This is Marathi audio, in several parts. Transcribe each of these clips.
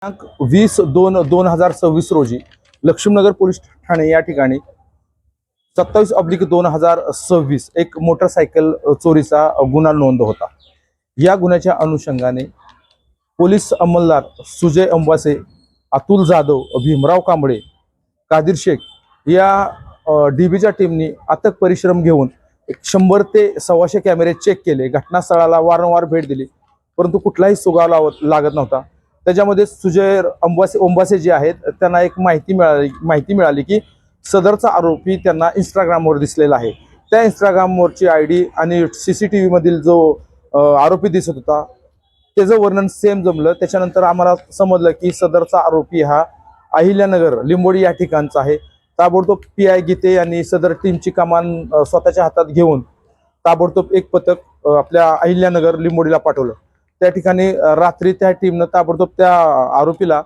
दिनांक 20/2/2026 रोजी लक्ष्मीनगर पोलीस ठाणे या ठिकाणी 27/2026 एक मोटरसायकल चोरीचा गुन्हा नोंद होता। या गुन्ह्याच्या अनुषंगाने पोलीस अंमलदार सुजय अंबासे, अतुल जाधव, भीमराव कांबळे, कादिर शेख या डीबीच्या टीमनी अथक परिश्रम घेऊन 100 ते 125 कॅमेरे चेक केले। घटनास्थळाला वारंवार भेट दिली, परंतु कुठलाही सुगाव लागत नव्हता। त्याच्यामध्ये सुजय अंबासे जे आहेत त्यांना एक माहिती मिळाली की सदरचा आरोपी त्यांना इंस्टाग्रामवर दिसलेला आहे। त्या इंस्टाग्रामवरची आयडी आणि सीसीटीव्ही मधील जो आरोपी दिसत होता त्याचं वर्णन सेम जमलं। त्याच्यानंतर आम्हाला समजलं की सदरचा आरोपी हा अहिल्यानगर लिंबोडी या ठिकाणचा आहे। ताबडतोब PI गीते यांनी सदर टीमची कमान स्वतःच्या हातात घेऊन ताबडतोब एक पथक आपल्या अहिल्यानगर लिंबोडीला पाठवलं। त्या ठिकाणी रात्री त्या टीमनं ताबडतोब त्या आरोपीला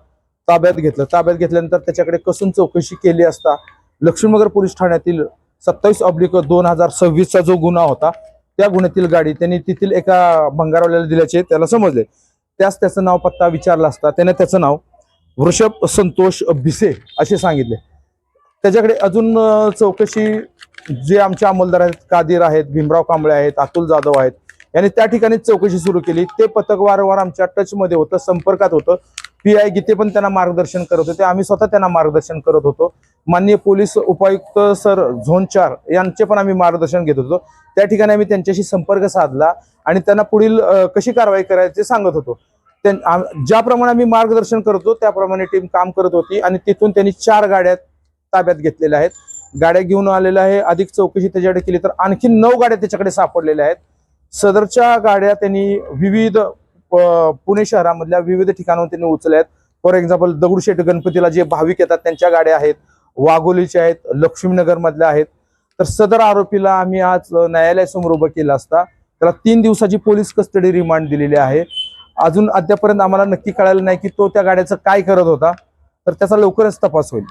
ताब्यात घेतलं। ताब्यात घेतल्यानंतर त्याच्याकडे कसून चौकशी केली असता लक्ष्मीनगर पोलीस ठाण्यातील 27/2026 चा जो गुन्हा होता त्या गुन्ह्यातील गाडी त्यांनी तेथील एका भंगारवाल्याला दिल्याचे त्याला समजले। त्याचं नाव पत्ता विचारला असता त्याने त्याचं नाव वृषभ संतोष भिसे असे सांगितले। त्याच्याकडे अजून चौकशी जे आमचे अंमलदार आहेत, कादिर आहेत, भीमराव कांबळे आहेत, अतुल जाधव आहेत, यांनी त्या ठिकाणी चौकशी सुरू केली। ते पथक वारंवार आमच्या टच मध्ये होतं, संपर्कात होतं। PI गीते पण त्यांना मार्गदर्शन करत होते, आम्ही स्वतः त्यांना मार्गदर्शन करत होतो। माननीय पोलीस उपायुक्त सर झोन 4 यांचे पण आम्ही मार्गदर्शन घेत होतो। त्या ठिकाणी आम्ही त्यांच्याशी संपर्क साधला आणि त्यांना पुढील कशी कारवाई करायची सांगत होतो। ज्याप्रमाणे आम्ही मार्गदर्शन करतो त्याप्रमाणे टीम काम करत होती आणि तिथून त्यांनी 4 गाड्या ताब्यात घेतलेल्या आहेत। गाड्या घेऊन आलेल्या आहे। अधिक चौकशी त्याच्याकडे केली तर आणखी 9 गाड्या त्याच्याकडे सापडलेल्या आहेत। सदरच्या गाड्या त्यांनी विविध पुणे शहरामधल्या विविध ठिकाणाहून त्यांनी उचलल्या आहेत। फॉर एक्झाम्पल दगडूशेठ गणपतीला जे भाविक येतात त्यांच्या गाड्या आहेत, वाघोलीच्या आहेत, लक्ष्मीनगर मधल्या आहेत। तर सदर आरोपीला आम्ही आज न्यायालयासमोर उभं केलं असता त्याला 3 दिवसाची पोलीस कस्टडी रिमांड दिलेली आहे। अजून अद्यापर्यंत आम्हाला नक्की कळालं नाही की तो त्या गाड्याचं काय करत होता, तर त्याचा लवकरच तपास होईल।